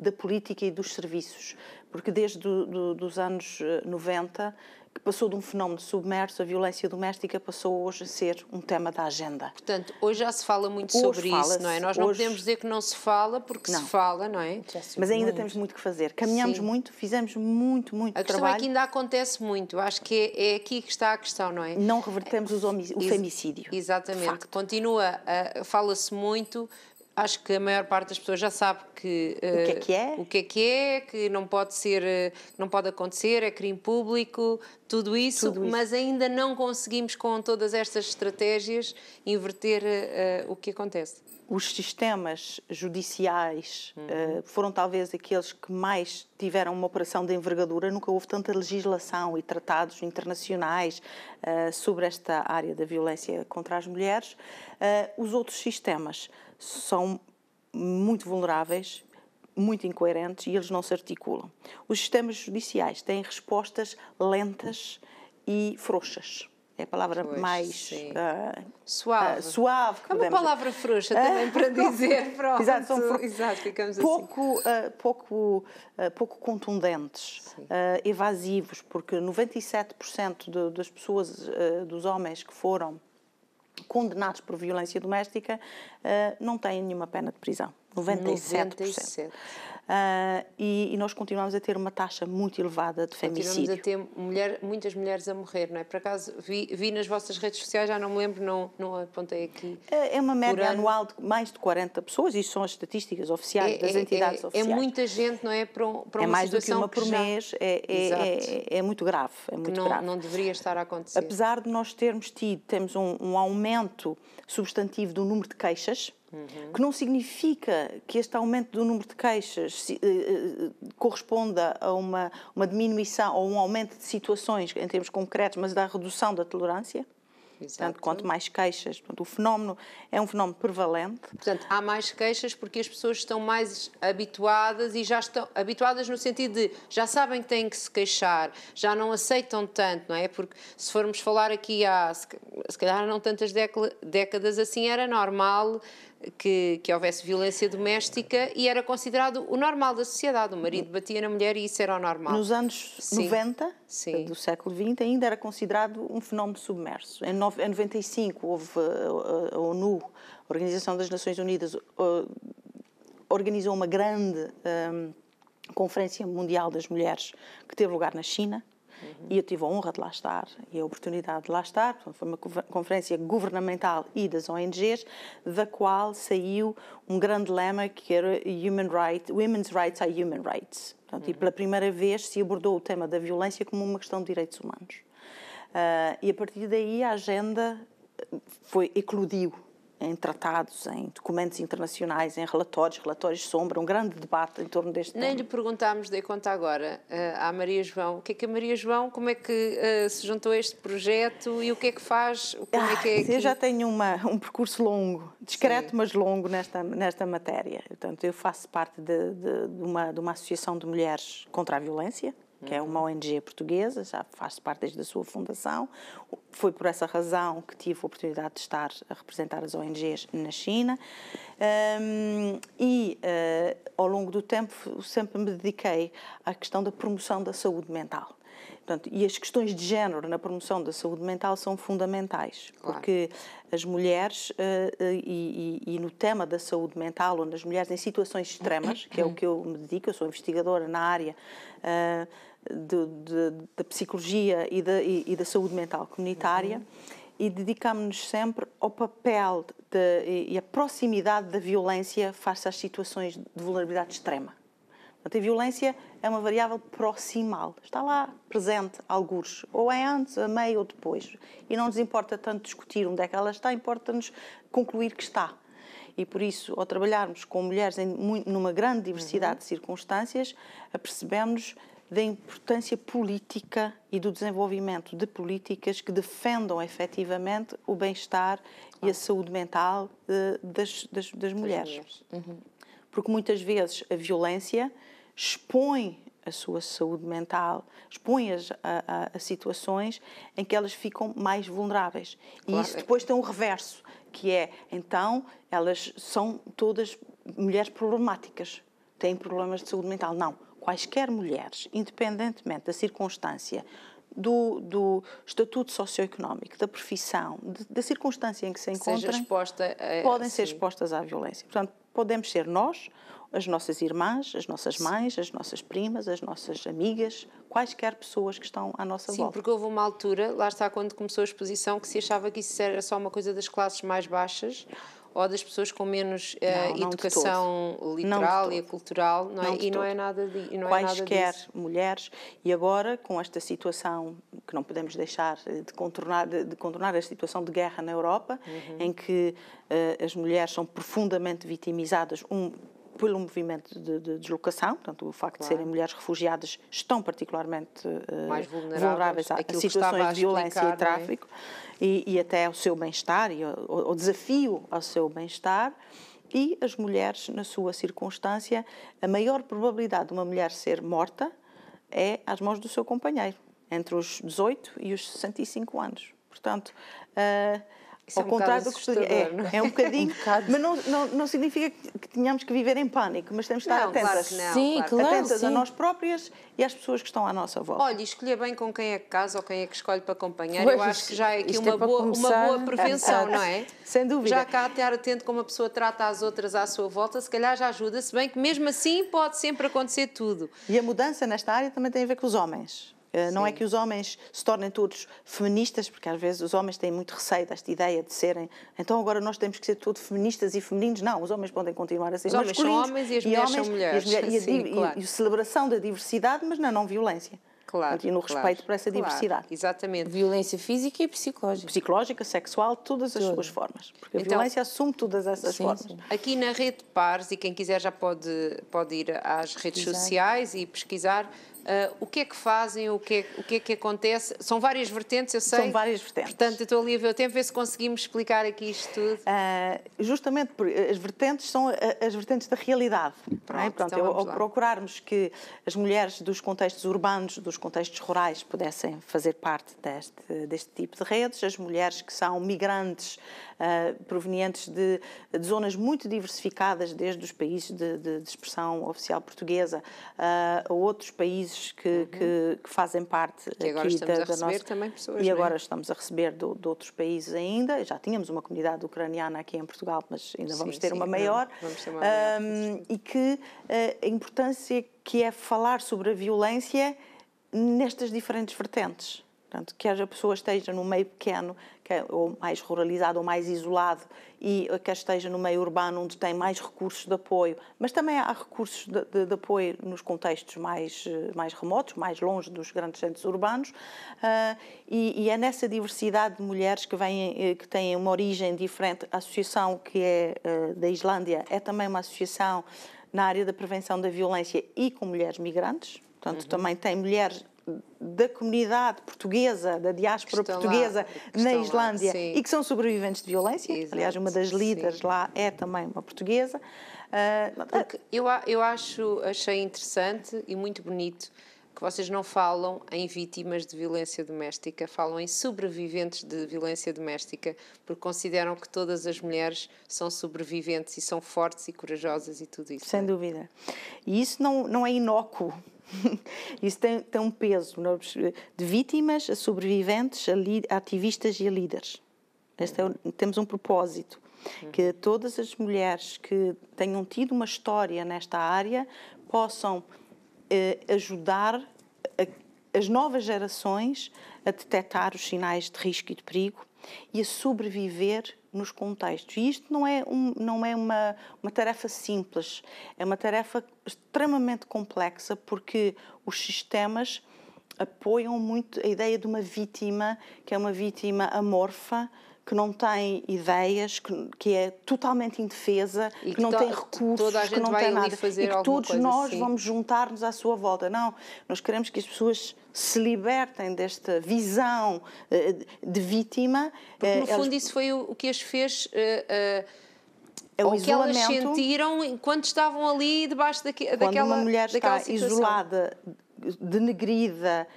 da política e dos serviços, porque desde os anos 90, que passou de um fenómeno submerso, a violência doméstica passou hoje a ser um tema da agenda. Portanto, hoje já se fala muito sobre isso, não é? Nós não podemos dizer que não se fala, porque se fala, não é? Mas ainda temos muito que fazer. Caminhamos muito, fizemos muito trabalho. A questão é que ainda acontece muito. Acho que é aqui que está a questão, não é? Não revertemos o femicídio. Exatamente. Continua, fala-se muito. Acho que a maior parte das pessoas já sabe que o que é, que não pode ser, não pode acontecer, é crime público, tudo isso, mas ainda não conseguimos com todas estas estratégias inverter o que acontece. Os sistemas judiciais foram talvez aqueles que mais tiveram uma operação de envergadura. Nunca houve tanta legislação e tratados internacionais sobre esta área da violência contra as mulheres. Os outros sistemas são muito vulneráveis, muito incoerentes e eles não se articulam. Os sistemas judiciais têm respostas lentas e frouxas. É a palavra mais suave. É uma palavra frouxa também para dizer. Pronto. Exato, ficamos pouco contundentes, evasivos, porque 97% das pessoas, dos homens que foram condenados por violência doméstica não têm nenhuma pena de prisão. 97%. E nós continuamos a ter uma taxa muito elevada de femicídio. Continuamos a ter muitas mulheres a morrer, não é? Por acaso, vi nas vossas redes sociais, já não me lembro, não apontei aqui. É uma média anual de mais de 40 pessoas, isso são as estatísticas oficiais das entidades oficiais. É muita gente, não é? Para uma mais do que uma por mês, é muito grave. Não deveria estar a acontecer. Apesar de nós temos um aumento substantivo do número de queixas, que não significa que este aumento do número de queixas corresponda a uma diminuição ou um aumento de situações em termos concretos, mas da redução da tolerância. Portanto, quanto mais queixas, o fenómeno é um fenómeno prevalente. Portanto, há mais queixas porque as pessoas estão mais habituadas e já estão habituadas no sentido de já sabem que têm que se queixar, já não aceitam tanto, não é? Porque se formos falar aqui se calhar não tantas décadas assim, era normal que houvesse violência doméstica e era considerado o normal da sociedade. O marido batia na mulher e isso era o normal. Nos anos 90 do século XX ainda era considerado um fenómeno submerso. Em 95 houve a ONU, a Organização das Nações Unidas, organizou uma grande Conferência Mundial das Mulheres que teve lugar na China. E eu tive a honra de lá estar e a oportunidade de lá estar. Foi uma conferência governamental e das ONGs, da qual saiu um grande lema que era Women's Rights are Human Rights. Portanto, e pela primeira vez se abordou o tema da violência como uma questão de direitos humanos. E a partir daí a agenda eclodiu em tratados, em documentos internacionais, em relatórios sombra, um grande debate em torno deste tema. Nem lhe perguntámos, dei conta agora, à Maria João, o que é a Maria João, como é que se juntou a este projeto e o que é que faz, como é que é aqui? Eu já tenho um percurso longo, discreto, sim, mas longo nesta matéria. Portanto, eu faço parte de uma associação de mulheres contra a violência, que é uma ONG portuguesa, já faz parte desde a sua fundação. Foi por essa razão que tive a oportunidade de estar a representar as ONGs na China. Ao longo do tempo, sempre me dediquei à questão da promoção da saúde mental. Portanto, e as questões de género na promoção da saúde mental são fundamentais, claro, porque as mulheres, e no tema da saúde mental, onde as mulheres em situações extremas, que é o que eu me dedico, eu sou investigadora na área da psicologia e da saúde mental comunitária, e dedicamos-nos sempre ao papel e à proximidade da violência face às situações de vulnerabilidade extrema. Portanto, a violência é uma variável proximal, está lá presente, algures, ou é antes, a meio ou depois. E não nos importa tanto discutir onde é que ela está, importa-nos concluir que está. E por isso, ao trabalharmos com mulheres numa grande diversidade de circunstâncias, apercebemos da importância política e do desenvolvimento de políticas que defendam efetivamente o bem-estar e a saúde mental das mulheres. Porque muitas vezes a violência expõe a sua saúde mental, expõe-as a situações em que elas ficam mais vulneráveis. Claro. E isso depois tem um reverso, que é, então, elas são todas mulheres problemáticas, têm problemas de saúde mental. Não, quaisquer mulheres, independentemente da circunstância, do estatuto socioeconómico, da profissão, da circunstância em que se encontram, podem ser expostas à violência. Portanto, podemos ser nós, as nossas irmãs, as nossas mães, as nossas primas, as nossas amigas, quaisquer pessoas que estão à nossa volta. Sim, porque houve uma altura, lá está quando começou a exposição, que se achava que isso era só uma coisa das classes mais baixas ou das pessoas com menos educação literal e cultural, não é? E não é nada disso. Quaisquer mulheres, e agora com esta situação que não podemos deixar de contornar a situação de guerra na Europa, em que as mulheres são profundamente vitimizadas, pelo movimento de deslocação, portanto, o facto de serem mulheres refugiadas estão particularmente mais vulneráveis a situações de violência e tráfico, e até ao seu bem-estar, e ao desafio ao seu bem-estar. E as mulheres, na sua circunstância, a maior probabilidade de uma mulher ser morta é às mãos do seu companheiro, entre os 18 e os 65 anos. Portanto, ao contrário do que é um bocadinho, mas não significa que tenhamos que viver em pânico, mas temos de estar atentas, atentas a nós próprias e às pessoas que estão à nossa volta. Olha, escolher bem com quem é que casa ou quem é que escolhe para acompanhar, eu acho que já é aqui uma boa prevenção, não é? Sem dúvida. Já cá estar atento como a pessoa trata as outras à sua volta, se calhar já ajuda, se bem que mesmo assim pode sempre acontecer tudo. E a mudança nesta área também tem a ver com os homens. Não é que os homens se tornem todos feministas, porque às vezes os homens têm muito receio desta ideia de serem, então agora nós temos que ser todos feministas e femininos. Não, os homens podem continuar a ser masculinos. Os homens são homens e as mulheres são mulheres. E a celebração da diversidade, mas na não violência. Claro, e no respeito por essa diversidade. Exatamente. Violência física e psicológica. Psicológica, sexual, todas as suas formas. Porque a violência assume todas essas formas. Sim. Aqui na Rede de Pares, e quem quiser já pode ir às redes sociais e pesquisar o que é que fazem, o que é que acontece. São várias vertentes, eu sei. São várias vertentes. Portanto, eu estou ali a ver o tempo, ver se conseguimos explicar aqui isto tudo. Justamente porque as vertentes são as vertentes da realidade. Portanto, então ao procurarmos que as mulheres dos contextos urbanos, dos contextos rurais, pudessem fazer parte deste tipo de redes, as mulheres que são migrantes provenientes de zonas muito diversificadas, desde os países de expressão oficial portuguesa a outros países que fazem parte e agora aqui estamos da a receber nossa... também pessoas, e agora estamos a receber de outros países ainda. Já tínhamos uma comunidade ucraniana aqui em Portugal, mas ainda vamos ter uma maior. Vamos ter uma maior. E que a importância que é falar sobre a violência nestas diferentes vertentes. Portanto, quer a pessoa esteja no meio pequeno, ou mais ruralizado, ou mais isolado, e quer esteja no meio urbano, onde tem mais recursos de apoio, mas também há recursos de apoio nos contextos mais remotos, mais longe dos grandes centros urbanos, e é nessa diversidade de mulheres que têm uma origem diferente. A associação que é da Islândia é também uma associação na área da prevenção da violência e com mulheres migrantes, portanto, também tem mulheres da comunidade portuguesa, da diáspora portuguesa na Islândia e que são sobreviventes de violência. Exato. Aliás, uma das líderes lá é também uma portuguesa. Porque eu achei interessante e muito bonito que vocês não falam em vítimas de violência doméstica, falam em sobreviventes de violência doméstica, porque consideram que todas as mulheres são sobreviventes e são fortes e corajosas e tudo isso. Sem dúvida. E isso não é inócuo. Isso tem um peso de vítimas, a sobreviventes, a ativistas e a líderes. Temos um propósito, que todas as mulheres que tenham tido uma história nesta área possam ajudar as novas gerações a detectar os sinais de risco e de perigo e a sobreviver nos contextos. E isto não é uma tarefa simples, é uma tarefa extremamente complexa, porque os sistemas apoiam muito a ideia de uma vítima, que é uma vítima amorfa, que não tem ideias, que é totalmente indefesa, que não tem recursos, que não tem nada. E que todos nós vamos juntar-nos à sua volta. Não, nós queremos que as pessoas se libertem desta visão de vítima. Porque, no fundo, isso foi o que as fez... o que elas sentiram enquanto estavam ali debaixo daquela situação. Quando uma mulher está isolada, denegrida,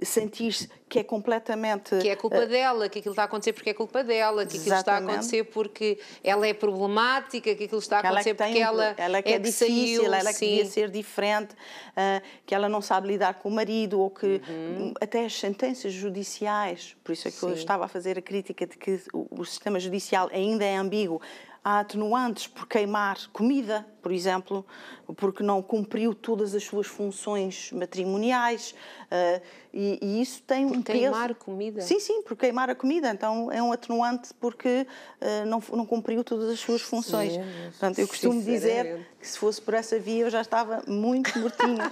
sentir-se que é completamente... Que é culpa dela, que aquilo está a acontecer porque é culpa dela, que aquilo está a acontecer porque ela é problemática, que aquilo está a acontecer porque ela é difícil, ela é que devia ser diferente, que ela não sabe lidar com o marido, ou que até as sentenças judiciais, por isso é que eu estava a fazer a crítica de que o sistema judicial ainda é ambíguo. Há atenuantes por queimar comida, por exemplo, porque não cumpriu todas as suas funções matrimoniais, e isso tem um peso. Por queimar comida? Sim, por queimar a comida. Então é um atenuante porque não cumpriu todas as suas funções. Portanto, eu costumo dizer que se fosse por essa via eu já estava muito mortinha.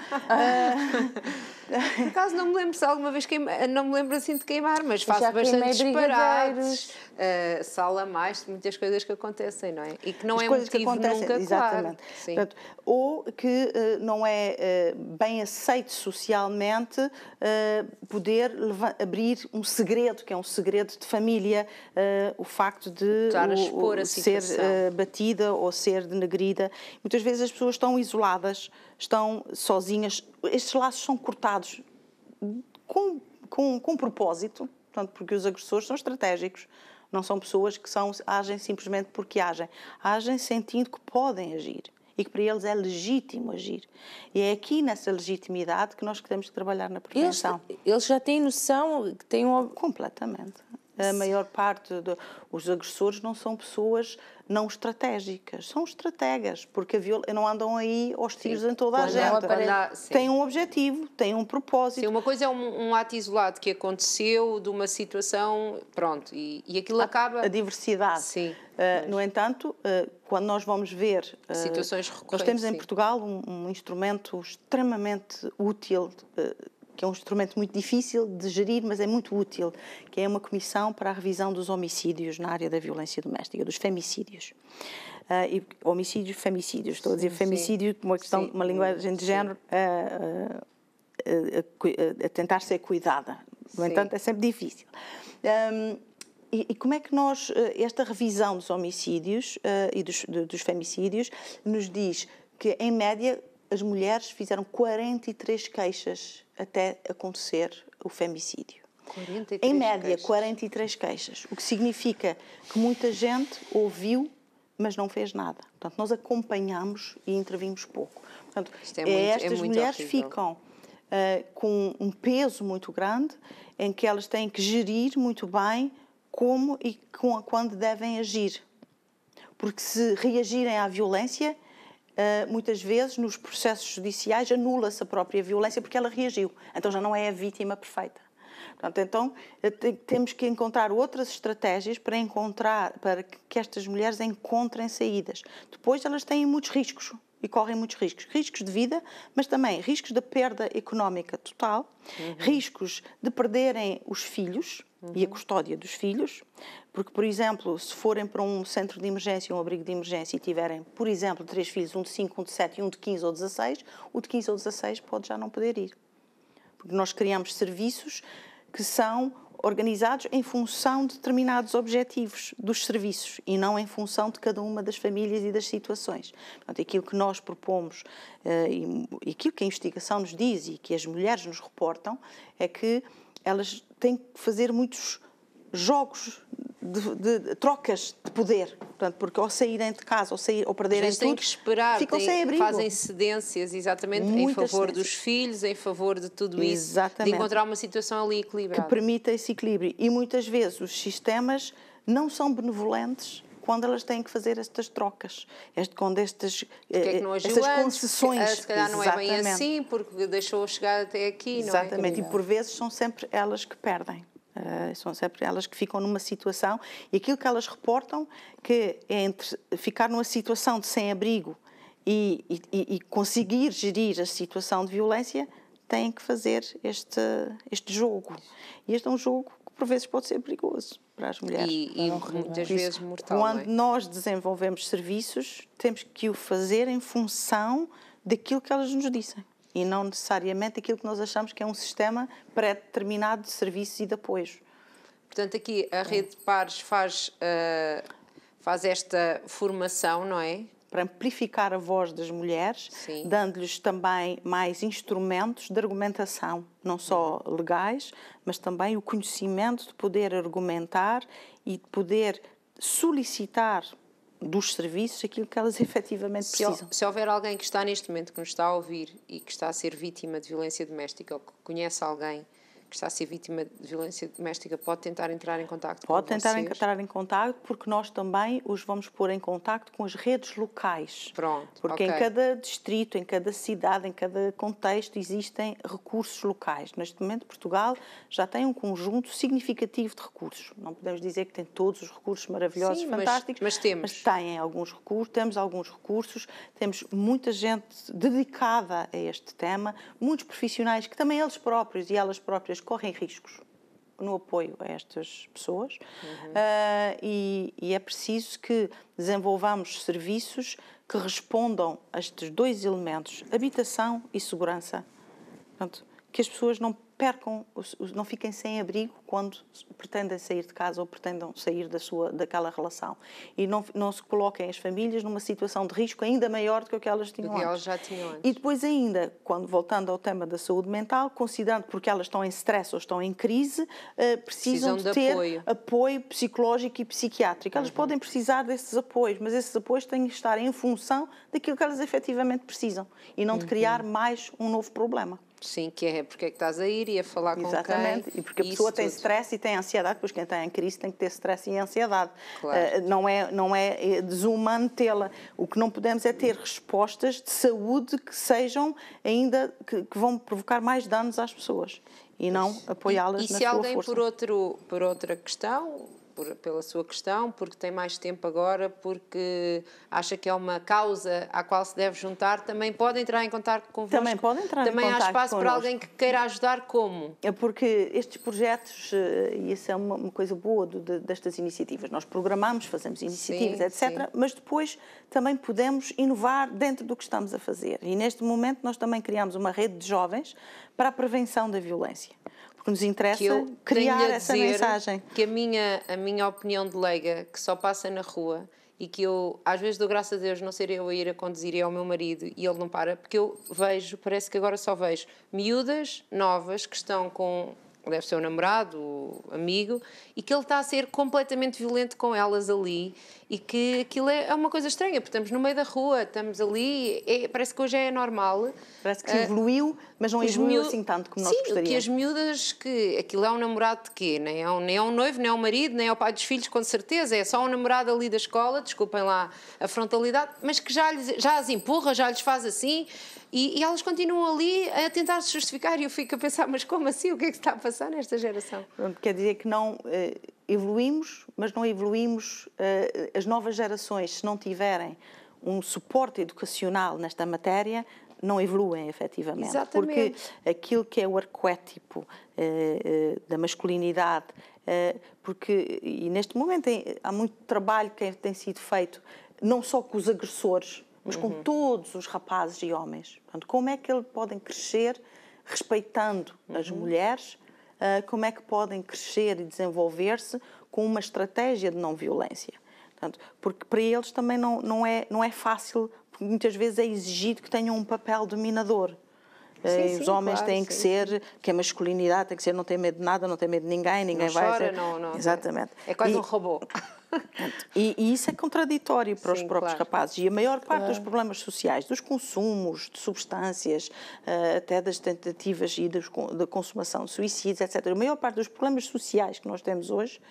Por acaso não me lembro se alguma vez não me lembro assim de queimar, mas faço bastante disparates, sala mais, muitas coisas que acontecem, não é? E que não é motivo nunca, exatamente. Claro. Portanto, ou que não é bem aceito socialmente poder abrir um segredo, que é um segredo de família, o facto de ser batida ou ser denegrida. Muitas vezes as pessoas estão isoladas, estão sozinhas. Estes laços são cortados com propósito, portanto, porque os agressores são estratégicos. Não são pessoas que agem simplesmente porque agem sentindo que podem agir e que para eles é legítimo agir. E é aqui nessa legitimidade que nós temos que trabalhar na prevenção. Eles já têm noção que têm Completamente. A maior parte dos agressores não são pessoas não estratégicas, são estrategas, porque não andam aí aos tiros em toda a gente. Têm um objetivo, têm um propósito. Sim, uma coisa é um ato isolado que aconteceu de uma situação, pronto, e aquilo acaba... A diversidade. Sim. No entanto, quando nós vamos ver... situações recorrentes. Nós temos em Portugal um instrumento extremamente útil, que é um instrumento muito difícil de gerir, mas é muito útil, que é uma comissão para a revisão dos homicídios na área da violência doméstica, dos femicídios. Homicídios, femicídios. Estou a dizer femicídio como uma questão, uma linguagem de género a tentar ser cuidada. No entanto, é sempre difícil. E como é que nós, esta revisão dos homicídios e dos femicídios, nos diz que, em média, as mulheres fizeram 43 queixas até acontecer o femicídio. 43 em média, queixas. 43 queixas. O que significa que muita gente ouviu, mas não fez nada. Portanto, nós acompanhamos e intervimos pouco. Portanto, estas mulheres ficam com um peso muito grande, em que elas têm que gerir muito bem como e quando devem agir. Porque se reagirem à violência, muitas vezes nos processos judiciais anula-se a própria violência porque ela reagiu. Então já não é a vítima perfeita. Portanto, então, temos que encontrar outras estratégias para que estas mulheres encontrem saídas. Depois, elas têm muitos riscos e correm muitos riscos. Riscos de vida, mas também riscos de perda económica total, riscos de perderem os filhos e a custódia dos filhos, porque, por exemplo, se forem para um centro de emergência, um abrigo de emergência e tiverem, por exemplo, 3 filhos, um de 5, um de 7 e um de 15 ou 16, o de 15 ou 16 pode já não poder ir. Porque nós criamos serviços que são organizados em função de determinados objetivos dos serviços e não em função de cada uma das famílias e das situações. Portanto, aquilo que nós propomos e aquilo que a investigação nos diz e que as mulheres nos reportam é que elas têm que fazer muitos jogos de trocas de poder, portanto, porque ao saírem de casa ou perderem tudo, têm que esperar, ficam sem abrigo. Fazem cedências, exatamente, Muitas em favor cedências. dos filhos, em favor de tudo isso, Exatamente. de encontrar uma situação ali equilibrada. Que permita esse equilíbrio. E muitas vezes os sistemas não são benevolentes quando elas têm que fazer estas trocas, quando estas concessões. Se calhar não é bem assim, porque deixou chegar até aqui. Exatamente, e por vezes são sempre elas que perdem. São sempre elas que ficam numa situação, e aquilo que elas reportam, que é entre ficar numa situação de sem-abrigo e conseguir gerir a situação de violência, têm que fazer este jogo. E este é um jogo que por vezes pode ser perigoso para as mulheres. E muitas vezes mortal. Quando nós desenvolvemos serviços, temos que o fazer em função daquilo que elas nos dizem. E não necessariamente aquilo que nós achamos que é um sistema pré-determinado de serviços e de apoios. Portanto, aqui a Rede de Pares faz esta formação, não é? Para amplificar a voz das mulheres, dando-lhes também mais instrumentos de argumentação, não só legais, mas também o conhecimento de poder argumentar e de poder solicitar dos serviços aquilo que elas efetivamente precisam. Se houver alguém que está neste momento, que nos está a ouvir e que está a ser vítima de violência doméstica, ou que conhece alguém que está a ser vítima de violência doméstica, pode tentar entrar em contacto com vocês? Pode tentar entrar em contacto, porque nós também os vamos pôr em contacto com as redes locais. Pronto, porque em cada distrito, em cada cidade, em cada contexto, existem recursos locais. Neste momento, Portugal já tem um conjunto significativo de recursos. Não podemos dizer que tem todos os recursos maravilhosos, fantásticos, mas temos. Mas têm alguns recursos, temos alguns recursos, temos muita gente dedicada a este tema, muitos profissionais que também eles próprios e elas próprias correm riscos no apoio a estas pessoas. E é preciso que desenvolvamos serviços que respondam a estes dois elementos, habitação e segurança. Portanto, que as pessoas não percam, não fiquem sem abrigo quando pretendem sair de casa ou pretendam sair daquela relação. E não se coloquem as famílias numa situação de risco ainda maior do que o que elas tinham antes. Elas já tinham antes. E depois ainda, voltando ao tema da saúde mental, considerando porque elas estão em stress ou estão em crise, precisam de ter apoio psicológico e psiquiátrico. Elas podem precisar desses apoios, mas esses apoios têm que estar em função daquilo que elas efetivamente precisam e não de criar mais um novo problema. Sim, que é porque é que estás a ir e a falar com quem. Exatamente, e porque a pessoa tem stress e tem ansiedade, pois quem tem crise tem que ter stress e ansiedade. Claro. Não é desumano tê-la. O que não podemos é ter respostas de saúde que sejam ainda, que vão provocar mais danos às pessoas e não apoiá-las na sua força. E se alguém por outra questão, pela sua questão, porque tem mais tempo agora, porque acha que é uma causa à qual se deve juntar, também pode entrar em contato convosco? Também pode entrar em contato Também há espaço connosco. para alguém que queira ajudar, como? É porque estes projetos, e isso é uma coisa boa destas iniciativas, nós programamos, fazemos iniciativas, etc., mas depois também podemos inovar dentro do que estamos a fazer. E neste momento nós também criamos uma rede de jovens para a prevenção da violência. Porque nos interessa criar essa mensagem. Que a minha opinião de leiga, que só passa na rua, e que eu, às vezes, dou graças a Deus não ser eu a ir a conduzir, é o meu marido, e ele não para, porque eu vejo, parece que agora só vejo miúdas novas que estão com, deve ser o namorado, o amigo, e que ele está a ser completamente violento com elas ali, e que aquilo é uma coisa estranha, porque estamos no meio da rua, estamos ali, parece que hoje é normal. Parece que evoluiu, mas não evoluiu assim tanto como nós gostaríamos. Sim, que as miúdas, que aquilo é um namorado de quê? Nem é um noivo, nem é um marido, nem é o pai dos filhos, com certeza, é só um namorado ali da escola, desculpem lá a frontalidade, mas que já as empurra, já lhes faz assim, e elas continuam ali a tentar se justificar, e eu fico a pensar, mas como assim? O que é que se está a passar nesta geração. Pronto, quer dizer que não evoluímos, mas não evoluímos. As novas gerações, se não tiverem um suporte educacional nesta matéria, não evoluem efetivamente. Exatamente. Porque aquilo que é o arquétipo da masculinidade, e neste momento há muito trabalho que tem sido feito, não só com os agressores, mas com todos os rapazes e homens. Portanto, como é que eles podem crescer respeitando as mulheres? Como é que podem crescer e desenvolver-se com uma estratégia de não violência? Portanto, porque para eles também não é fácil, porque muitas vezes é exigido que tenham um papel dominador. Os homens têm que ser, que a masculinidade tem que ser, não tem medo de nada, não tem medo de ninguém, ninguém não vai... chora, não. Exatamente. É quase um robô. E isso é contraditório para os próprios rapazes. E a maior parte dos problemas sociais, dos consumos de substâncias, até das tentativas e da consumação de suicídios, etc., a maior parte dos problemas sociais que nós temos hoje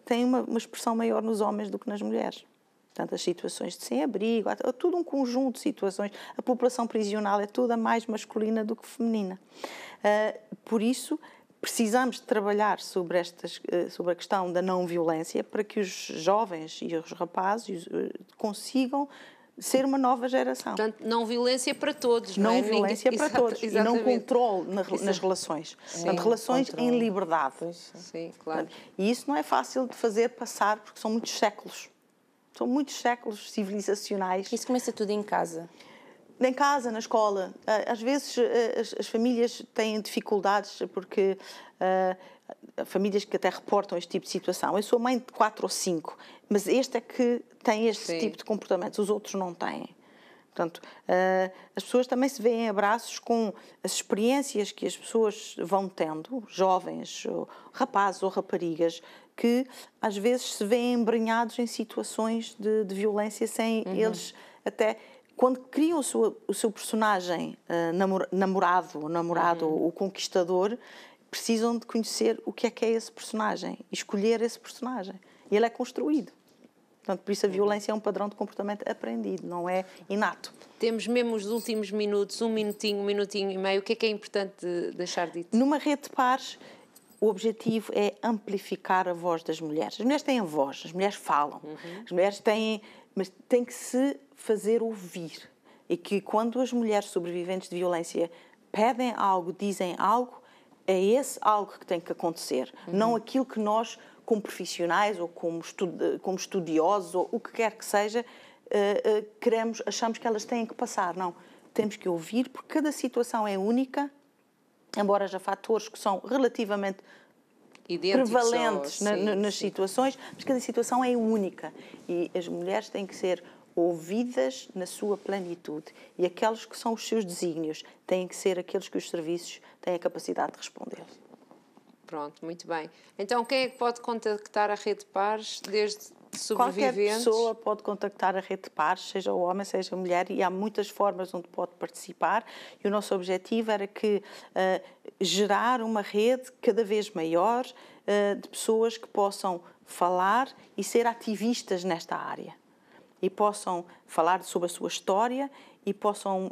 tem uma expressão maior nos homens do que nas mulheres. Portanto, as situações de sem-abrigo, tudo um conjunto de situações. A população prisional é toda mais masculina do que feminina. Por isso, precisamos de trabalhar sobre a questão da não-violência para que os jovens e os rapazes consigam ser uma nova geração. Portanto, não-violência para todos, não é? Não-violência para todos. Exatamente. E não controle nas relações. Sim, portanto, relações controle. em liberdade. Sim, claro. E isso não é fácil de fazer passar, porque são muitos séculos. São muitos séculos civilizacionais. Isso começa tudo em casa. Em casa, na escola. Às vezes as famílias têm dificuldades porque famílias que até reportam este tipo de situação. Eu sou mãe de 4 ou 5, mas este é que tem este tipo de comportamentos, os outros não têm. Portanto, as pessoas também se veem em abraços com as experiências que as pessoas vão tendo, jovens, ou rapazes ou raparigas, que às vezes se veem embrenhados em situações de violência sem eles até... Quando criam o seu personagem namorado ou conquistador, precisam de conhecer o que é esse personagem, escolher esse personagem. E ele é construído. Portanto, por isso a violência é um padrão de comportamento aprendido, não é inato. Temos mesmo os últimos minutos, um minutinho e meio. O que é importante deixar dito? Numa rede de pares, o objetivo é amplificar a voz das mulheres. As mulheres têm a voz, as mulheres falam. As mulheres têm... Mas tem que se fazer ouvir. E que quando as mulheres sobreviventes de violência pedem algo, dizem algo, é esse algo que tem que acontecer. Não aquilo que nós, como profissionais ou como estudiosos, ou o que quer que seja, achamos que elas têm que passar. Não. Temos que ouvir, porque cada situação é única, embora haja fatores que são relativamente prevalentes nas situações, mas cada situação é única e as mulheres têm que ser ouvidas na sua plenitude e aqueles que são os seus desígnios têm que ser aqueles que os serviços têm a capacidade de responder. Pronto, muito bem. Então, quem é que pode contactar a Rede de Pares, desde sobreviventes? Qualquer pessoa pode contactar a Rede de Pares, seja homem, seja mulher, e há muitas formas onde pode participar. E o nosso objetivo era gerar uma rede cada vez maior de pessoas que possam falar e ser ativistas nesta área. E possam falar sobre a sua história e possam...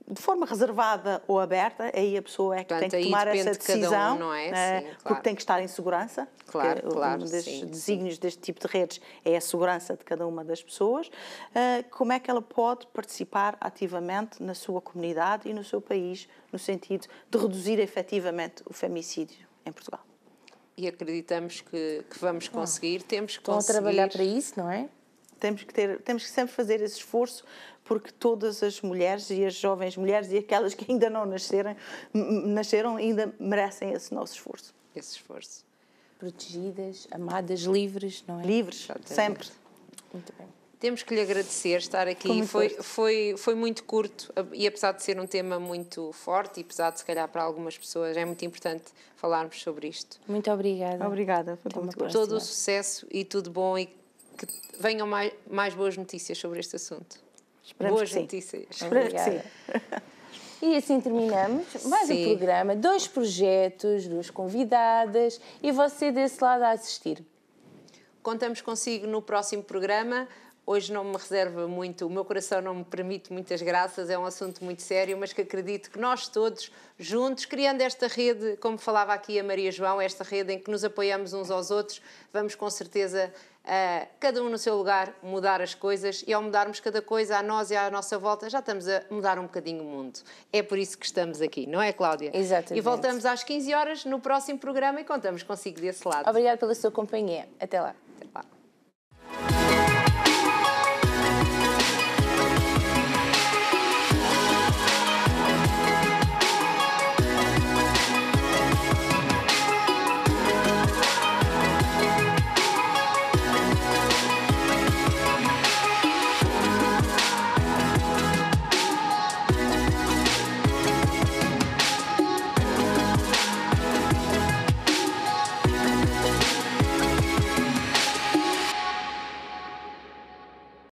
de forma reservada ou aberta, aí a pessoa é que tem que tomar essa decisão, de não é? Sim, claro. Porque tem que estar em segurança. Claro, um dos desígnios deste tipo de redes é a segurança de cada uma das pessoas. Como é que ela pode participar ativamente na sua comunidade e no seu país, no sentido de reduzir efetivamente o femicídio em Portugal? E acreditamos que vamos conseguir, temos que conseguir. Estão a trabalhar para isso, não é? Temos que sempre fazer esse esforço, porque todas as mulheres e as jovens mulheres e aquelas que ainda não nasceram ainda merecem esse nosso esforço. Esse esforço. Protegidas, amadas, livres, não é? Livres, sempre. Muito bem. Temos que lhe agradecer estar aqui. Foi muito curto e apesar de ser um tema muito forte e pesado, se calhar para algumas pessoas, é muito importante falarmos sobre isto. Muito obrigada. Obrigada. Foi muito gosto. Todo o sucesso e tudo bom e que venham mais boas notícias sobre este assunto. Esperamos boas que sim. notícias. Esperamos que sim. E assim terminamos mais um programa, 2 projetos, 2 convidadas e você desse lado a assistir. Contamos consigo no próximo programa hoje não me reserva muito, o meu coração não me permite muitas graças, é um assunto muito sério, mas que acredito que nós todos, juntos, criando esta rede, como falava aqui a Maria João, esta rede em que nos apoiamos uns aos outros, vamos com certeza, cada um no seu lugar, mudar as coisas, e ao mudarmos cada coisa a nós e à nossa volta, já estamos a mudar um bocadinho o mundo. É por isso que estamos aqui, não é, Cláudia? Exatamente. E voltamos às 15 horas no próximo programa e contamos consigo desse lado. Obrigada pela sua companhia. Até lá.